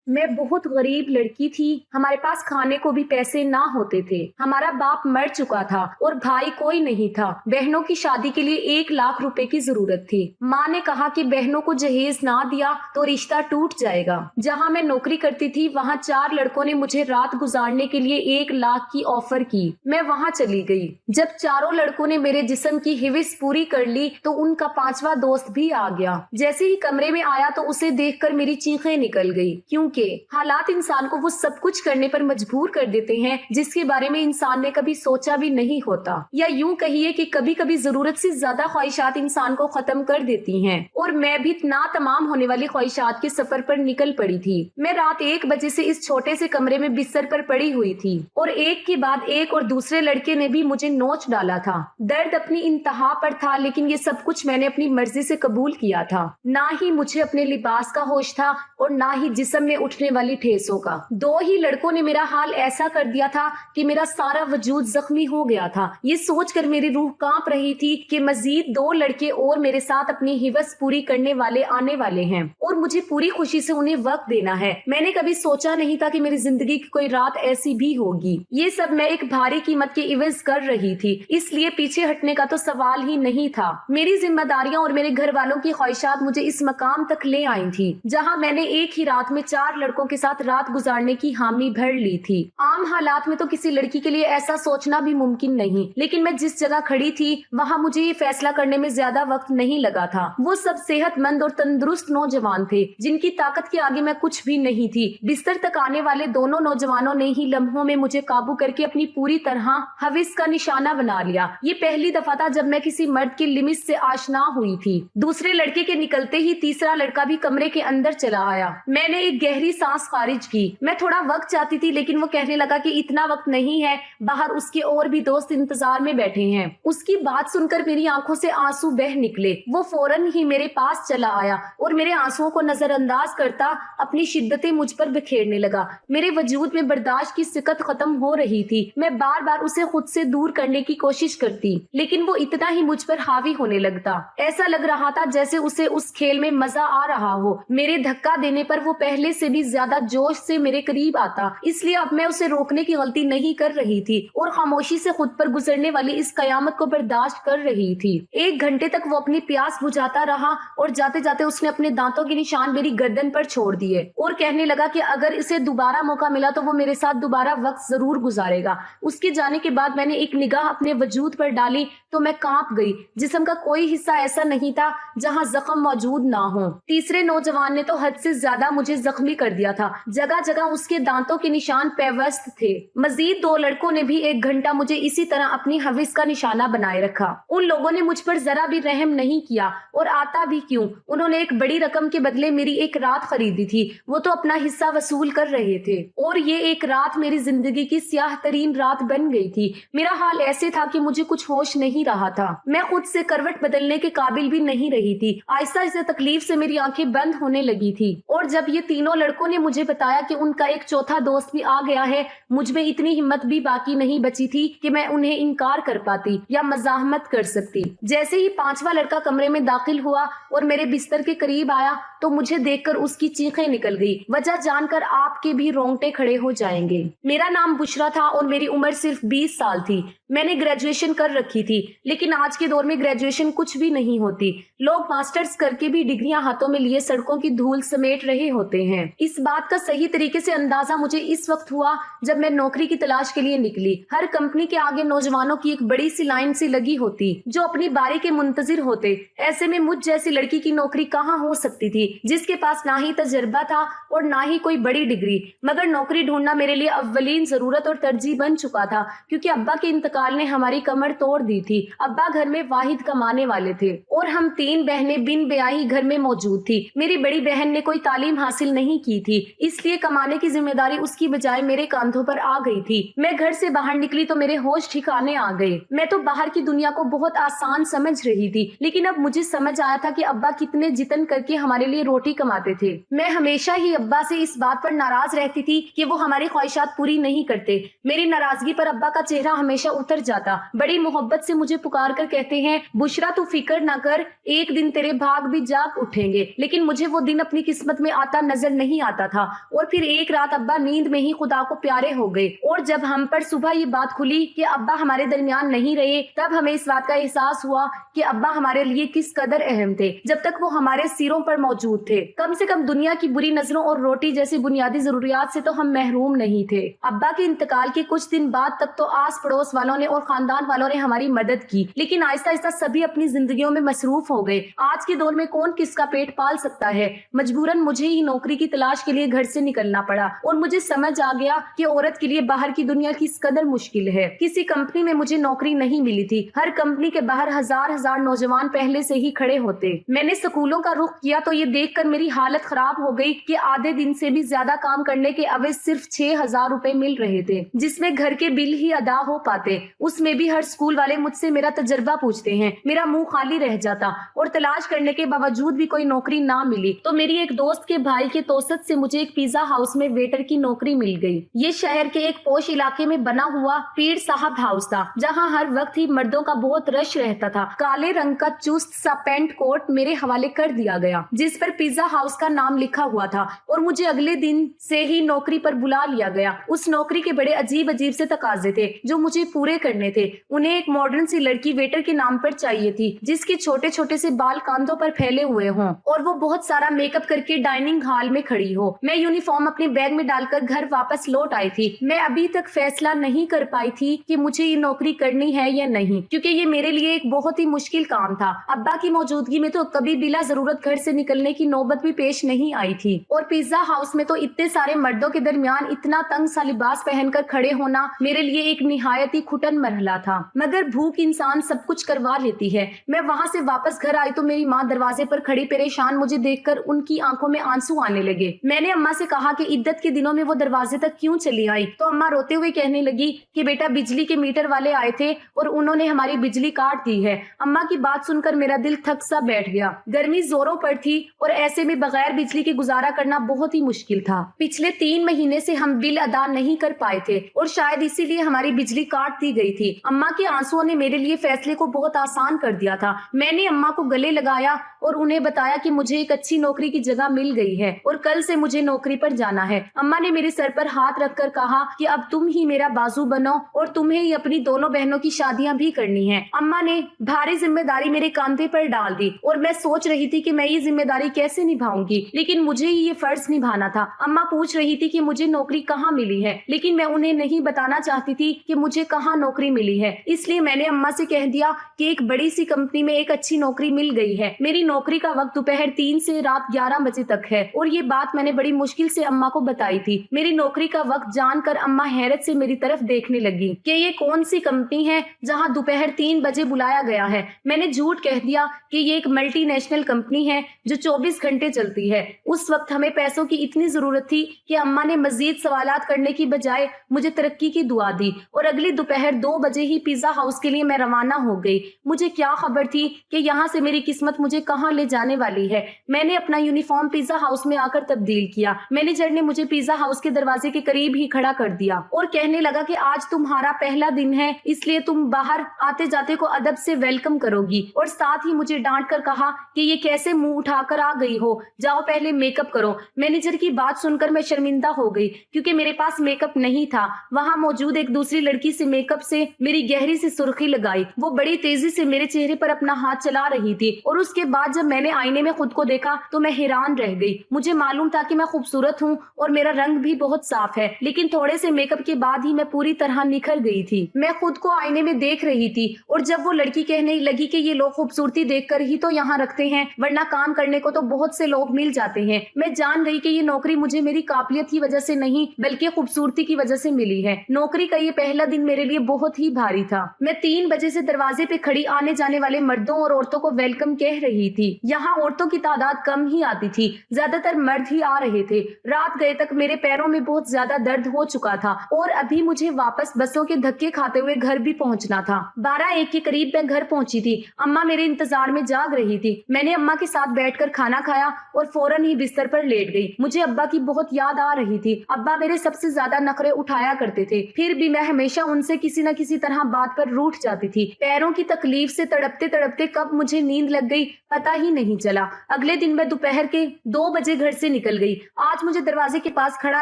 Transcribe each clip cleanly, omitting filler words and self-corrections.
मैं बहुत गरीब लड़की थी। हमारे पास खाने को भी पैसे ना होते थे। हमारा बाप मर चुका था और भाई कोई नहीं था। बहनों की शादी के लिए 1 लाख रुपए की जरूरत थी। माँ ने कहा कि बहनों को जहेज ना दिया तो रिश्ता टूट जाएगा। जहाँ मैं नौकरी करती थी वहाँ 4 लड़कों ने मुझे रात गुजारने के लिए 1 लाख की ऑफर की। मैं वहाँ चली गई। जब चारों लड़कों ने मेरे जिस्म की हिविस पूरी कर ली तो उनका 5वां दोस्त भी आ गया। जैसे ही कमरे में आया तो उसे देखकर मेरी चीखें निकल गई, क्योंकि हालात इंसान को वो सब कुछ करने पर मजबूर कर देते हैं जिसके बारे में इंसान ने कभी सोचा भी नहीं होता। या यूं कहिए कि कभी कभी जरूरत से ज्यादा ख्वाहिशात इंसान को खत्म कर देती हैं। और मैं भी ना तमाम होने वाली ख्वाहिशात के सफर पर निकल पड़ी थी। मैं रात 1 बजे से इस छोटे से कमरे में बिस्तर पर पड़ी हुई थी और एक के बाद एक और दूसरे लड़के ने भी मुझे नोच डाला था। दर्द अपनी इंतहा पर था, लेकिन ये सब कुछ मैंने अपनी मर्जी से कबूल किया था। ना ही मुझे अपने लिबास का होश था और ना ही जिस्म में उठने वाली ठेसों का। 2 ही लड़कों ने मेरा हाल ऐसा कर दिया था कि मेरा सारा वजूद जख्मी हो गया था। ये सोचकर मेरी रूह कांप रही थी कि मजीद 2 लड़के और मेरे साथ अपनी हिवस पूरी करने वाले आने वाले हैं और मुझे पूरी खुशी से उन्हें वक्त देना है। मैंने कभी सोचा नहीं था कि मेरी जिंदगी की कोई रात ऐसी भी होगी। ये सब मैं एक भारी कीमत के इवज कर रही थी, इसलिए पीछे हटने का तो सवाल ही नहीं था। मेरी जिम्मेदारियां और मेरे घर वालों की ख्वाहिशात मुझे इस मकाम तक ले आई थी जहां मैंने एक ही रात में 4 लड़कों के साथ रात गुजारने की हामी भर ली थी। आम हालात में तो किसी लड़की के लिए ऐसा सोचना भी मुमकिन नहीं, लेकिन मैं जिस जगह खड़ी थी वहाँ मुझे ये फैसला करने में ज्यादा वक्त नहीं लगा था। वो सब सेहतमंद और तंदुरुस्त नौजवान थे जिनकी ताकत के आगे मैं कुछ भी नहीं थी। बिस्तर तक आने वाले दोनों नौजवानों ने ही लम्हों में मुझे काबू करके अपनी पूरी तरह हविस का निशाना बना लिया। ये पहली दफा था जब मैं किसी मर्द की लिमिट से आशना हुई थी। दूसरे लड़के के निकलते ही तीसरा लड़का भी कमरे के अंदर चला आया। मैंने एक गहरी सांस खारिज की। मैं थोड़ा वक्त चाहती थी, लेकिन वो कहने लगा कि इतना वक्त नहीं है, बाहर उसके और भी दोस्त इंतजार में बैठे हैं। उसकी बात सुनकर मेरी आंखों से आंसू बह निकले। वो फौरन ही मेरे पास चला आया और मेरे आंसुओं को नजरअंदाज करता अपनी शिद्दतें मुझ पर बिखेरने लगा। मेरे वजूद में बर्दाश्त की सिकत खत्म हो रही थी। मैं बार बार उसे खुद से दूर करने की कोशिश करती, लेकिन वो इतना ही मुझ पर हावी होने लगता। ऐसा लग रहा था जैसे उसे उस खेल में मजा आ रहा हो। मेरे धक्का देने पर वो पहले से भी ज्यादा जोश से मेरे करीब आता, इसलिए अब मैं उसे रोकने की गलती नहीं कर रही थी और खामोशी से खुद पर गुजरने वाली इस कयामत को बर्दाश्त कर रही थी। 1 घंटे तक वो अपनी प्यास बुझाता रहा और जाते जाते उसने अपने दांतों के निशान मेरी गर्दन पर छोड़ दिए और कहने लगा कि अगर इसे दोबारा मौका मिला तो वो मेरे साथ दोबारा वक्त जरूर गुजारेगा। उसके जाने के बाद मैंने एक निगाह अपने वजूद पर डाली तो मैं कांप गई। जिस्म का कोई हिस्सा ऐसा नहीं था जहां जख्म मौजूद ना हो। तीसरे नौजवान ने तो हद से ज्यादा मुझे जख्मी कर दिया था। जगह जगह उसके दांतों के निशान पेवस्त थे। मजीद 2 लड़कों ने भी 1 घंटा मुझे इसी तरह अपनी हविस का निशाना बनाए रखा। उन लोगों ने मुझ पर जरा भी रहम नहीं किया, और आता भी क्यों। उन्होंने एक बड़ी रकम के बदले मेरी एक रात खरीदी थी। वो तो अपना हिस्सा वसूल कर रहे थे और ये एक रात मेरी जिंदगी की स्याह तरीन रात बन गई थी। मेरा हाल ऐसे था कि मुझे कुछ होश नहीं रहा था। मैं खुद से करवट बदलने के काबिल भी नहीं रही थी। आहिस्ता आहिस्ता तकलीफ से मेरी आंखें बंद होने लगी थी। और जब ये तीनों लड़कों ने मुझे बताया कि उनका एक चौथा दोस्त भी आ गया है, मुझ में इतनी हिम्मत भी बाकी नहीं बची थी कि मैं उन्हें इनकार कर पाती या मजाहमत कर सकती। जैसे ही 5वां लड़का कमरे में दाखिल हुआ और मेरे बिस्तर के करीब आया तो मुझे देखकर उसकी चीखें निकल गई। वजह जानकर आपके भी रोंगटे खड़े हो जाएंगे। मेरा नाम बुशरा था और मेरी उम्र सिर्फ 20 साल थी। मैंने ग्रेजुएशन कर रखी थी, लेकिन आज के दौर में ग्रेजुएशन कुछ भी नहीं होती। लोग मास्टर्स करके भी डिग्रियां हाथों में लिए सड़कों की धूल समेट रहे होते हैं। इस बात का सही तरीके से अंदाजा मुझे इस वक्त हुआ जब मैं नौकरी की तलाश के लिए निकली। हर कंपनी के आगे नौजवानों की एक बड़ी सी लाइन सी लगी होती जो अपनी बारी के मुंतजिर होते। ऐसे में मुझ जैसी लड़की की नौकरी कहाँ हो सकती थी, जिसके पास ना ही तजर्बा था और ना ही कोई बड़ी डिग्री। मगर नौकरी ढूंढना मेरे लिए अव्वलीन जरूरत और तरजीह बन चुका था, क्योंकि अब्बा के इंतकाल ने हमारी कमर तोड़ दी थी। अब्बा घर में वाहिद कमाने वाले थे और हम 3 बहनें बिन ब्याही घर में मौजूद थी। मेरी बड़ी बहन ने कोई तालीम हासिल नहीं की थी, इसलिए कमाने की जिम्मेदारी उसकी बजाय मेरे कांधों पर आ गई थी। मैं घर से बाहर निकली तो मेरे होश ठिकाने आ गए। मैं तो बाहर की दुनिया को बहुत आसान समझ रही थी, लेकिन अब मुझे समझ आया था कि अब्बा कितने जितन करके हमारे लिए लिए रोटी कमाते थे। मैं हमेशा ही अब्बा से इस बात पर नाराज रहती थी कि वो हमारी ख्वाहिशात पूरी नहीं करते। मेरी नाराजगी पर अब्बा का चेहरा हमेशा उतर जाता। बड़ी मोहब्बत से मुझे पुकार कर कहते हैं, बुशरा तू फिक्र ना कर, एक दिन तेरे भाग भी जाग उठेंगे। लेकिन मुझे वो दिन अपनी किस्मत में आता नजर नहीं आता था। और फिर एक रात अब्बा नींद में ही खुदा को प्यारे हो गए और जब हम पर सुबह ये बात खुली कि अब्बा हमारे दरमियान नहीं रहे, तब हमें इस बात का एहसास हुआ कि अब्बा हमारे लिए किस कदर अहम थे जब तक वो हमारे सिरों पर मौजूद थे। कम से कम दुनिया की बुरी नजरों और रोटी जैसी बुनियादी जरूरियात से तो हम महरूम नहीं थे। अब्बा के इंतकाल के कुछ दिन बाद तक तो आस पड़ोस वालों ने और खानदान वालों ने हमारी मदद की, लेकिन आहिस्ता आहिस्ता सभी अपनी जिंदगियों में मसरूफ हो गए। आज के दौर में कौन किसका पेट पाल सकता है। मजबूरन मुझे ही नौकरी की तलाश के लिए घर से निकलना पड़ा और मुझे समझ आ गया कि औरत के लिए बाहर की दुनिया किस कदर मुश्किल है। किसी कंपनी में मुझे नौकरी नहीं मिली थी। हर कंपनी के बाहर हजार हजार नौजवान पहले से ही खड़े होते। मैंने स्कूलों का रुख किया तो ये देखकर मेरी हालत खराब हो गई कि आधे दिन से भी ज्यादा काम करने के अवध सिर्फ 6,000 रुपए मिल रहे थे, जिसमें घर के बिल ही अदा हो पाते। उसमें भी हर स्कूल वाले मुझसे मेरा तजर्बा पूछते हैं। मेरा मुंह खाली रह जाता और तलाश करने के बावजूद भी कोई नौकरी ना मिली तो मेरी एक दोस्त के भाई के तोसत से मुझे एक पिज्जा हाउस में वेटर की नौकरी मिल गई। ये शहर के एक पोश इलाके में बना हुआ पीर साहब हाउस था, जहाँ हर वक्त ही मर्दों का बहुत रश रहता था। काले रंग का चुस्त सा पेंट कोट मेरे हवाले कर दिया गया, जिस पर पिज्जा हाउस का नाम लिखा हुआ था और मुझे अगले दिन से ही नौकरी पर बुला लिया गया। उस नौकरी के बड़े अजीब अजीब से तकाजे थे जो मुझे पूरे करने थे। उन्हें एक मॉडर्न सी लड़की वेटर के नाम पर चाहिए थी, जिसके छोटे छोटे से बाल कांधों पर फैले हुए हों और वो बहुत सारा मेकअप करके डाइनिंग हॉल में खड़ी हो। मैं यूनिफॉर्म अपने बैग में डालकर घर वापस लौट आई थी। मैं अभी तक फैसला नहीं कर पाई थी कि मुझे ये नौकरी करनी है या नहीं, क्योंकि ये मेरे लिए एक बहुत ही मुश्किल काम था। अब्बा की मौजूदगी में तो कभी बिला जरूरत घर से निकलने की नौबत भी पेश नहीं आई थी और पिज्जा हाउस में तो इतने सारे मर्दों के दरमियान इतना तंग सा लिबास पहनकर खड़े होना मेरे लिए एक निहायत ही घुटन मरहला था। मगर भूख इंसान सब कुछ करवा लेती है। मैं वहाँ से वापस घर आई तो मेरी माँ दरवाजे पर खड़ी परेशान मुझे देखकर उनकी आंखों में आंसू आने लगे। मैंने अम्मा से कहा कि इद्दत के दिनों में वो दरवाजे तक क्यों चली आई, तो अम्मा रोते हुए कहने लगी कि बेटा बिजली के मीटर वाले आए थे और उन्होंने हमारी बिजली काट दी है। अम्मा की बात सुनकर मेरा दिल थक सा बैठ गया। गर्मी जोरों पर थी और ऐसे में बगैर बिजली के गुजारा करना बहुत ही मुश्किल था। पिछले 3 महीने से हम बिल अदा नहीं कर पाए थे और शायद इसीलिए हमारी बिजली काट दी गई थी। अम्मा के आंसुओं ने मेरे लिए फैसले को बहुत आसान कर दिया था। मैंने अम्मा को गले लगाया और उन्हें बताया कि मुझे एक अच्छी नौकरी की जगह मिल गई है और कल से मुझे नौकरी पर जाना है। अम्मा ने मेरे सर पर हाथ रखकर कहा कि अब तुम ही मेरा बाजू बनो और तुम्हें ही अपनी दोनों बहनों की शादियां भी करनी है। अम्मा ने भारी जिम्मेदारी मेरे कांधे पर डाल दी और मैं सोच रही थी कि मैं ये जिम्मेदारी कैसे निभाऊंगी, लेकिन मुझे ही ये फर्ज निभाना था। अम्मा पूछ रही थी कि मुझे नौकरी कहाँ मिली है, लेकिन मैं उन्हें नहीं बताना चाहती थी कि मुझे कहाँ नौकरी मिली है। इसलिए मैंने अम्मा से कह दिया कि एक बड़ी सी कंपनी में एक अच्छी नौकरी मिल गई है। मेरी नौकरी का वक्त दोपहर 3 से रात 11 बजे तक है और ये बात मैंने बड़ी मुश्किल से अम्मा को बताई थी। मेरी नौकरी का वक्त जानकर अम्मा हैरत से मेरी तरफ देखने लगी कि ये कौन सी कंपनी है जहां दोपहर 3 बजे बुलाया गया है। मैंने झूठ कह दिया कि ये एक मल्टीनेशनल कंपनी है जो 24 घंटे चलती है। उस वक्त हमें पैसों की इतनी जरूरत थी कि अम्मा ने मजीद सवालात करने की बजाय मुझे तरक्की की दुआ दी और अगली दोपहर 2 बजे ही पिज्जा हाउस के लिए मैं रवाना हो गई। मुझे क्या खबर थी कि यहाँ से मेरी किस्मत मुझे कहाँ ले जाने वाली है। मैंने अपना यूनिफॉर्म पिज्जा हाउस में आकर तब्दील किया। मैनेजर ने मुझे पिज्जा हाउस के दरवाजे के करीब ही खड़ा कर दिया और कहने लगा कि आज तुम्हारा पहला दिन है, इसलिए तुम बाहर आते जाते को अदब से वेलकम करोगी। और साथ ही मुझे डांट कर कहा कि ये कैसे मुंह उठाकर आ गई हो, जाओ पहले मेकअप करो। मैनेजर की बात सुनकर मैं शर्मिंदा हो गई क्योंकि मेरे पास मेकअप नहीं था। वहाँ मौजूद एक दूसरी लड़की से मेकअप से मेरी गहरी सी सुर्खी लगाई। वो बड़ी तेजी से मेरे चेहरे पर अपना हाथ चला रही थी और उसके बाद जब मैंने आईने में खुद को देखा तो मैं हैरान रह गई। मुझे मालूम था कि मैं खूबसूरत हूँ और मेरा रंग भी बहुत साफ है, लेकिन थोड़े से मेकअप के बाद ही मैं पूरी तरह निखर गई थी। मैं खुद को आईने में देख रही थी और जब वो लड़की कहने लगी कि ये लोग खूबसूरती देखकर ही तो यहाँ रखते हैं, वरना काम करने को तो बहुत से लोग मिल जाते हैं, मैं जान गई कि ये नौकरी मुझे मेरी काबिलियत की वजह से नहीं बल्कि खूबसूरती की वजह से मिली है। नौकरी का ये पहला दिन मेरे लिए बहुत ही भारी था। मैं 3 बजे से दरवाजे पे खड़ी आने जाने वाले मर्दों और औरतों को वेलकम कह रही थी। यहाँ औरतों की तादाद कम ही आती थी, ज्यादातर मर्द ही आ रहे थे। रात गए तक मेरे पैरों में बहुत ज्यादा दर्द हो चुका था और अभी मुझे वापस बसों के धक्के खाते हुए घर भी पहुंचना था। 12-1 के करीब मैं घर पहुंची थी। अम्मा मेरे इंतजार में जाग रही थी। मैंने अम्मा के साथ बैठकर खाना खाना खाया और फौरन ही बिस्तर पर लेट गई। मुझे अब्बा की बहुत याद आ रही थी। अब्बा मेरे सबसे ज्यादा नखरे उठाया करते थे, फिर भी मैं हमेशा उनसे किसी न किसी तरह बात पर रूठ जाती थी। पैरों की तकलीफ से तड़पते तड़पते कब मुझे नींद लग गई पता ही नहीं चला। अगले दिन मैं दोपहर के 2 बजे घर से निकल गई। आज मुझे दरवाजे के पास खड़ा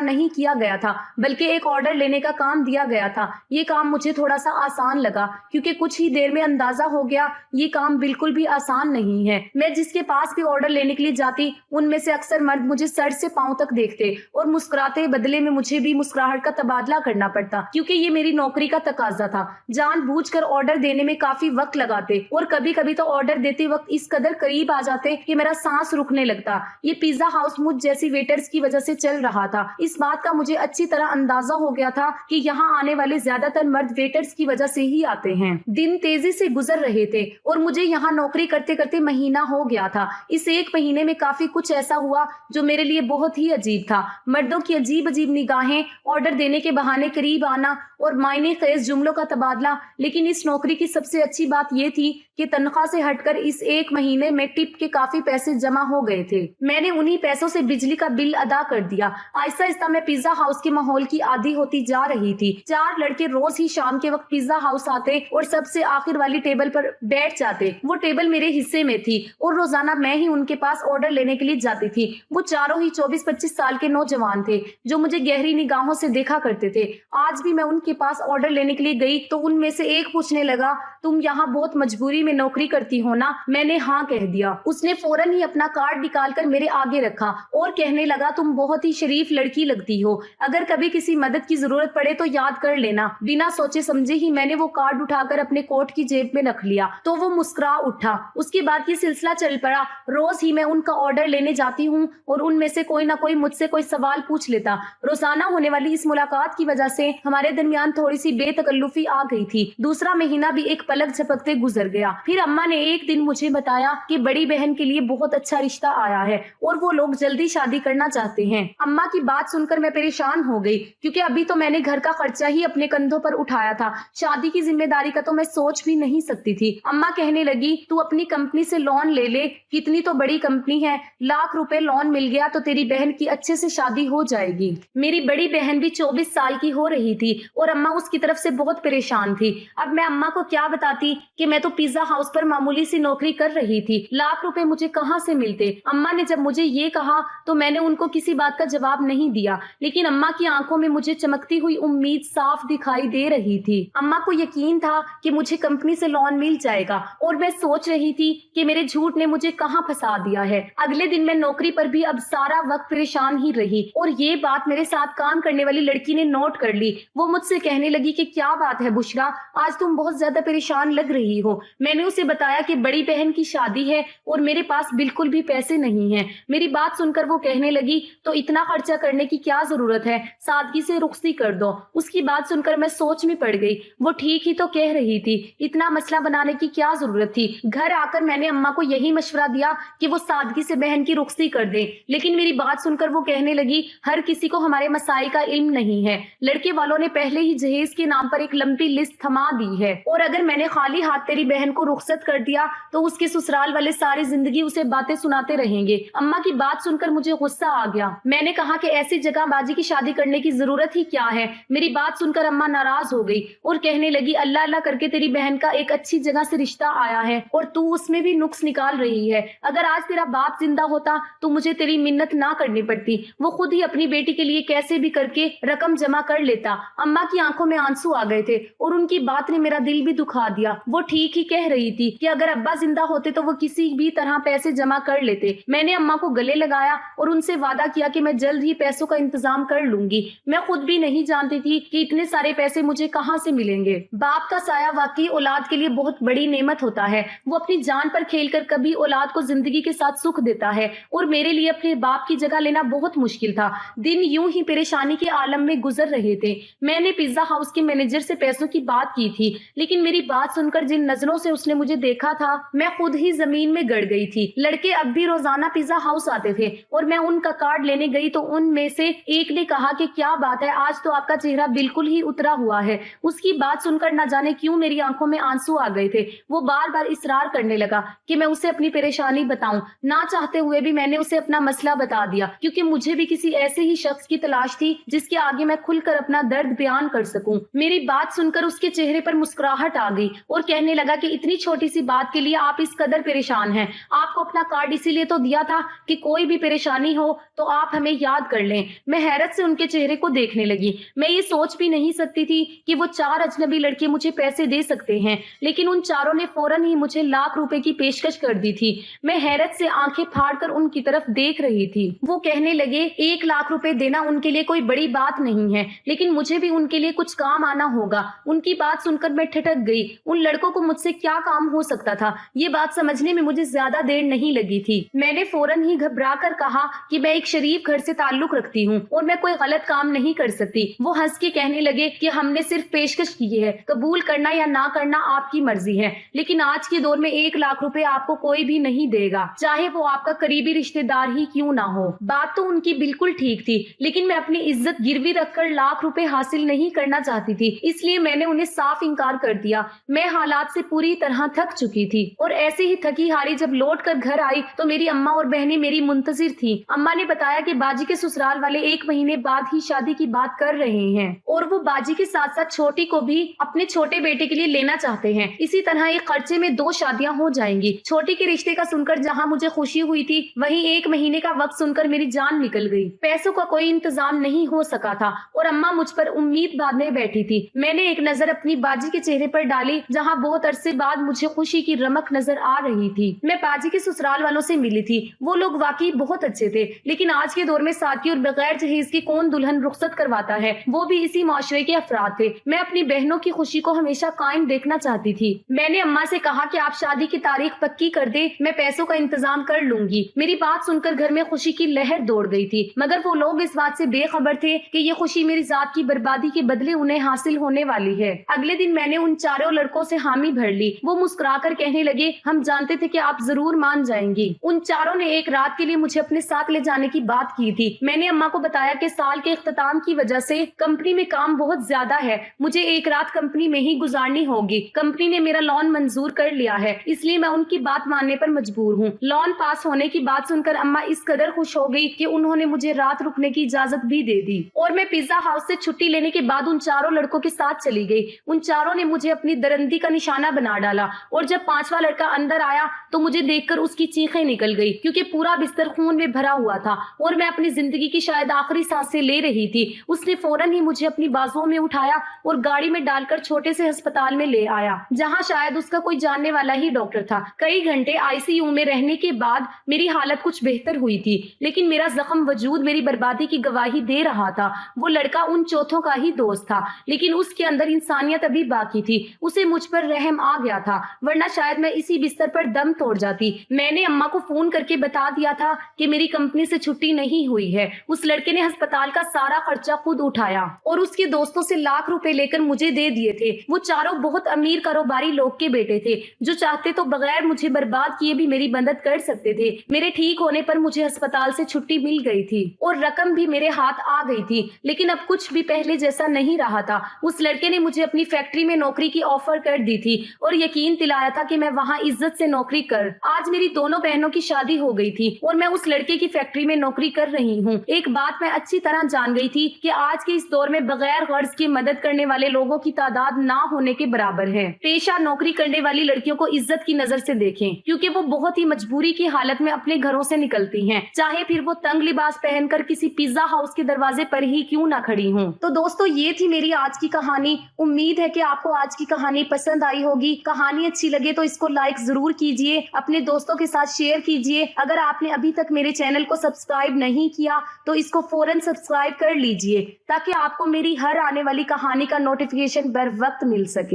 नहीं किया गया था, बल्कि एक ऑर्डर लेने का काम दिया गया था। ये काम मुझे थोड़ा सा आसान लगा, क्योंकि कुछ ही देर में अंदाजा हो गया ये काम बिल्कुल भी आसान नहीं है। मैं जिसके पास भी ऑर्डर लेने के लिए जाती, उनमें से अक्सर मर्द मुझे सर से पांव तक देखते और मुस्कुराते, बदले में मुझे भी मुस्कुराहट का तबादला करना पड़ता, क्योंकि ये मेरी नौकरी का तकाजा था। जानबूझकर ऑर्डर देने में काफी वक्त लगाते और कभी कभी तो ऑर्डर देते वक्त इस कदर करीब आ जाते कि मेरा सांस रुकने लगता। ये पिज्जा हाउस मुझ जैसी वेटर्स की वजह से चल रहा था। इस बात का मुझे अच्छी तरह अंदाजा हो गया था कि यहाँ आने वाले ज्यादातर मर्द वेटर्स की वजह से ही आते हैं। दिन तेजी से गुजर रहे थे और मुझे यहाँ नौकरी करते करते महीना हो गया था। इस एक महीने में काफी कुछ ऐसा हुआ जो मेरे लिए बहुत ही अजीब था। मर्दों की अजीब अजीब निगाहें, ऑर्डर देने के बहाने करीब आना और मायने खेज जुमलों का तबादला। लेकिन इस नौकरी की सबसे अच्छी बात ये थी कि तनख्वाह से हटकर इस एक महीने में टिप के काफी पैसे जमा हो गए थे। मैंने उन्हीं पैसों से बिजली का बिल अदा कर दिया। आहिस्ता आहिस्ता मैं पिज्जा हाउस के माहौल की आदी होती जा रही थी। 4 लड़के रोज ही शाम के वक्त पिज्जा हाउस आते और सबसे आखिर वाली टेबल पर बैठ जाते। वो टेबल मेरे हिस्से में थी और रोजाना मैं ही उनके पास ऑर्डर लेने के लिए जाती थी। वो चारों ही 24-25 साल के नौजवान थे जो मुझे गहरी निगाहों से देखा करते थे। आज भी मैं उनके पास ऑर्डर लेने के लिए गई तो उनमें से एक पूछने लगा, तुम यहाँ बहुत मजबूरी में नौकरी करती हो ना? मैंने हाँ कह दिया। उसने फौरन ही अपना कार्ड निकालकर मेरे आगे रखा और कहने लगा, तुम बहुत ही शरीफ लड़की लगती हो, अगर कभी किसी मदद की जरूरत पड़े तो याद कर लेना। बिना सोचे समझे ही मैंने वो कार्ड उठाकर अपने कोट की जेब में रख लिया तो वो मुस्कुरा उठा। उसके बाद ये सिलसिला चल पड़ा। रोज ही मैं उनका ऑर्डर लेने जाती हूँ और उनमें से कोई ना कोई मुझसे कोई सवाल पूछ लेता। रोजाना होने वाली इस मुलाकात की वजह से हमारे दरमियान थोड़ी सी बेतकल्लुफी आ गई थी। दूसरा महीना भी एक पलक झपकते गुजर गया। फिर अम्मा ने एक दिन मुझे बताया कि बड़ी बहन के लिए बहुत अच्छा रिश्ता आया है और वो लोग जल्दी शादी करना चाहते हैं। अम्मा की बात सुनकर मैं परेशान हो गई, क्योंकि अभी तो मैंने घर का खर्चा ही अपने कंधों पर उठाया था। शादी की जिम्मेदारी का तो मैं सोच भी नहीं सकती थी। अम्मा कहने लगी, तू अपनी कंपनी से लोन ले ले, कितनी तो बड़ी कंपनी है, लाख रुपए लोन मिल गया तो तेरी बहन की अच्छे से शादी हो जाएगी। मेरी बड़ी बहन भी 24 साल की हो रही थी और अम्मा उसकी तरफ से बहुत परेशान थी। अब मैं अम्मा को क्या बताती कि मैं तो पिज्जा हाउस पर मामूली सी नौकरी कर रही थी, लाख रुपए मुझे कहाँ से मिलते। अम्मा ने जब मुझे ये कहा तो मैंने उनको किसी बात का जवाब नहीं दिया, लेकिन अम्मा की आंखों में मुझे चमकती हुई उम्मीद साफ दिखाई दे रही थी। अम्मा को यकीन था कि मुझे कंपनी से लोन मिल जाएगा और मैं सोच रही थी कि मेरे झूठ ने मुझे कहाँ फंसा दिया है। अगले दिन मैं नौकरी पर भी अब सारा वक्त परेशान ही रही और ये बात मेरे साथ काम करने वाली लड़की ने नोट कर ली। वो मुझसे कहने लगी कि क्या बात है बुशरा, आज तुम बहुत ज्यादा परेशान लग रही हो। मैंने उसे बताया कि बड़ी बहन की शादी है और मेरे पास बिल्कुल भी पैसे नहीं हैं। मेरी बात सुनकर वो कहने लगी, तो इतना खर्चा करने की क्या जरूरत है, सादगी से रुखसती कर दो। उसकी बात सुनकर मैं सोच में पड़ गई। वो ठीक ही तो कह रही थी, इतना मसला बनाने की क्या जरूरत थी। घर आकर मैंने अम्मा को यही मशवरा दिया कि वो सादगी से बहन की रुखसती कर दे, लेकिन मेरी बात सुनकर वो कहने लगी, हर किसी को हमारे मसाइल का इल्म नहीं है। लड़के वालों ने पहले ही जहेज के नाम पर एक लंबी लिस्ट थमा दी है और अगर मैंने खाली हाथ तेरी बहन को रुखसत कर दिया तो उसके ससुराल वाले सारी जिंदगी उसे बातें सुनाते रहेंगे। अम्मा की बात सुनकर मुझे गुस्सा आ गया। मैंने कहा कि ऐसी जगह बाजी की शादी करने की जरूरत ही क्या है। मेरी बात सुनकर अम्मा नाराज हो गई और कहने लगी, अल्लाह अल्लाह करके तेरी बहन का एक अच्छी जगह से रिश्ता आया है और तू उसमें भी नुक्स निकाल रही है। अगर आज तेरा बाप जिंदा होता तो मुझे तेरी मिन्नत ना करनी पड़ती, वो खुद ही अपनी बेटी के लिए कैसे भी करके रकम जमा कर लेता। अम्मा की आंखों में आंसू आ गए थे और उनकी बात ने मेरा दिल भी दुखा दिया। वो ठीक ही कह रही थी कि अगर अब्बा जिंदा होते तो वो किसी भी तरह पैसे जमा कर लेते। मैंने अम्मा को गले लगाया और उनसे वादा किया कि मैं जल्द ही पैसों का इंतजाम कर लूंगी। मैं खुद भी नहीं जानती थी कि इतने सारे पैसे मुझे कहाँ से मिलेंगे। बाप का साया वाकई औलाद के लिए बहुत बड़ी नेमत होता है। वो अपनी जान पर खेलकर कभी औलाद को जिंदगी के साथ सुख देता है और मेरे लिए अपने बाप की जगह लेना बहुत मुश्किल था। दिन यूं ही परेशानी के आलम में गुजर रहे थे। मैंने पिज्जा हाउस के मैनेजर से पैसों की बात की थी, लेकिन मेरी बात सुनकर जिन नजरों से उसने मुझे देखा था मैं खुद ही जमीन में गड़ गई थी। लड़के अब भी रोजाना पिज्जा हाउस आते थे और मैं उनका कार्ड लेने गई तो उनमें से एक ने कहा कि क्या बात है, आज तो आपका चेहरा बिल्कुल ही उतरा हुआ है। उसकी बात सुनकर न जाने क्यों मेरी आंखों में आंसू आ गए थे। वो बार बार इसरार करने लगा कि मैं उसे अपनी परेशानी बताऊं। ना चाहते हुए भी मैंने उसे अपना मसला बता दिया, क्योंकि मुझे भी किसी ऐसे ही शख्स की तलाश थी जिसके आगे मैं खुलकर अपना दर्द बयान कर सकूं। मेरी बात सुनकर उसके चेहरे पर मुस्कुराहट आ गई और कहने लगा कि इतनी छोटी सी बात के लिए आप इस कदर परेशान हैं। आपको अपना कार्ड इसीलिए तो दिया था कि कोई भी परेशानी हो तो आप हमें याद कर लें। मैं हैरत से उनके चेहरे को देखने लगी। मैं ये सोच भी नहीं सकती थी कि वो 4 अजनबी लड़के मुझे पैसे दे सकते हैं, लेकिन उन चारों ने फौरन ही मुझे लाख रुपए की पेशकश कर दी थी। मैं हैरत से आंखें फाड़कर उनकी तरफ देख रही थी। वो कहने लगे 1 लाख रुपए देना उनके लिए कोई बड़ी बात नहीं है, लेकिन मुझे भी उनके लिए कुछ काम आना होगा। उनकी बात सुनकर मैं ठिठक गई। उन लड़कों को मुझसे क्या काम हो सकता था, ये बात समझने में मुझे ज्यादा देर नहीं लगी थी। मैंने फौरन ही घबरा कर कहा कि मैं एक शरीफ घर से ताल्लुक रखती हूँ और मैं कोई गलत काम नहीं कर सकती। वो हंस के कहने लगे कि हमने सिर्फ पेशकश की है, कबूल करना या ना करना आपकी मर्जी है, लेकिन आज के दौर में 1 लाख रुपए आपको कोई भी नहीं देगा, चाहे वो आपका करीबी रिश्तेदार ही क्यों ना हो। बात तो उनकी बिल्कुल ठीक थी, लेकिन मैं अपनी इज्जत गिरवी रखकर लाख रुपए हासिल नहीं करना चाहती थी, इसलिए मैंने उन्हें साफ इनकार कर दिया। मैं हालात से पूरी तरह थक चुकी थी और ऐसे ही थकी हारी जब लौट कर घर आई तो मेरी अम्मा और बहनें मेरी मुंतजिर थी। अम्मा ने बताया कि बाजी के ससुराल वाले 1 महीने बाद ही शादी की बात कर रहे हैं और वो बाजी के साथ साथ छोटी को भी अपने छोटे बेटे के लिए लेना चाहते हैं। इसी तरह एक खर्चे में 2 शादियां हो जाएंगी। छोटी के रिश्ते का सुनकर जहां मुझे खुशी हुई थी, वहीं 1 महीने का वक्त सुनकर मेरी जान निकल गई। पैसों का कोई इंतजाम नहीं हो सका था और अम्मा मुझ पर उम्मीद बांधे बैठी थी। मैंने एक नजर अपनी बाजी के चेहरे पर डाली, जहाँ बहुत अरसे बाद मुझे खुशी की रमक नजर आ रही थी। मैं बाजी के ससुराल वालों से मिली थी। वो लोग वाकई बहुत अच्छे थे, लेकिन आज के दौर में साथी और बगैर जहेज की कौन दुल्हन रुखसत करवाता है, वो भी इसी माशरे के अफराद थे। मैं अपनी बहनों की खुशी को हमेशा कायम देखना चाहती थी। मैंने अम्मा से कहा कि आप शादी की तारीख पक्की कर दे, मैं पैसों का इंतजाम कर लूंगी। मेरी बात सुनकर घर में खुशी की लहर दौड़ गई थी, मगर वो लोग इस बात से बेखबर थे कि ये खुशी मेरी जात की बर्बादी के बदले उन्हें हासिल होने वाली है। अगले दिन मैंने उन चारों लड़कों से हामी भर ली। वो मुस्कुराकर कहने लगे, हम जानते थे कि आप जरूर मान जाएंगी। उन चारों ने एक रात के लिए मुझे अपने साथ ले जाने की बात की थी। मैंने अम्मा को बताया कि साल के इख्तिताम की वजह से कंपनी में काम बहुत ज्यादा है, मुझे एक रात कंपनी में ही गुजारनी होगी। कंपनी ने मेरा लोन मंजूर कर लिया है, इसलिए मैं उनकी बात मानने पर मजबूर हूँ। लोन पास होने की बात सुनकर अम्मा इस कदर खुश हो गई कि उन्होंने मुझे रात रुकने की इजाजत भी दे दी और मैं पिज्जा हाउस से छुट्टी लेने के बाद उन चारों लड़कों के साथ चली गई। उन चारों ने मुझे अपनी दरंदी का निशाना बना डाला और जब 5वां लड़का अंदर आया तो मुझे देखकर उसकी चीखें निकल गई, क्योंकि पूरा बिस्तर खून में भरा हुआ था और मैं अपनी जिंदगी की शायद आखिरी सांसें ले रही थी। उसने फौरन ही मुझे अपनी बाजुओं में उठाया और गाड़ी में डालकर छोटे से अस्पताल में ले आया, जहां शायद उसका कोई जानने वाला ही डॉक्टर था। कई घंटे आईसीयू में रहने के बाद मेरी हालत कुछ बेहतर हुई थी, लेकिन मेरा जख्म वजूद मेरी बर्बादी की गवाही दे रहा था। वो लड़का उन चौथों का ही दोस्त था, लेकिन उसके अंदर इंसानियत अभी बाकी थी। उसे मुझ पर रहम आ गया था, वरना शायद मैं इसी बिस्तर पर दम तोड़ जाती। मैंने अम्मा को फोन करके बता दिया था कि मेरी कंपनी से छुट्टी नहीं हुई है। उस लड़के ने अस्पताल का सारा खर्चा खुद उठाया और उसके दोस्तों से लाख रुपए लेकर मुझे दे दिए थे। वो चारों बहुत अमीर कारोबारी लोग के बेटे थे, जो चाहते तो बगैर मुझे बर्बाद किए भी मेरी मदद कर सकते थे। मेरे ठीक होने पर मुझे अस्पताल से छुट्टी मिल गई थी और रकम भी मेरे हाथ आ गई थी, लेकिन अब कुछ भी पहले जैसा नहीं रहा था। उस लड़के ने मुझे अपनी फैक्ट्री में नौकरी की ऑफर कर दी थी और यकीन दिलाया था कि मैं वहाँ इज्जत से नौकरी कर। आज मेरी दोनों बहनों की शादी हो गई थी और मैं उस लड़के की फैक्ट्री में नौकरी कर रही हूँ। एक बात मैं अच्छी तरह जान गई थी कि आज के इस दौर में बगैर गर्ज की मदद करने वाले लोगों की तादाद ना होने के बराबर है। पेशा नौकरी करने वाली लड़कियों को इज्जत की नजर से देखें, क्योंकि वो बहुत ही मजबूरी की हालत में अपने घरों से निकलती हैं, चाहे फिर वो तंग लिबास पहनकर किसी पिज्जा हाउस के दरवाजे पर ही क्यों ना खड़ी हों। तो दोस्तों, ये थी मेरी आज की कहानी। उम्मीद है कि आपको आज की कहानी पसंद आई होगी। कहानी अच्छी लगे तो इसको लाइक जरूर कीजिए, अपने दोस्तों के साथ शेयर कीजिए। अगर आपने अभी तक मेरे चैनल को सब्सक्राइब नहीं किया तो इसको फौरन सब्सक्राइब कर लीजिए, ताकि आपको मेरी हर आने वाली कहानी का नोटिफिकेशन बर वक्त मिल सके।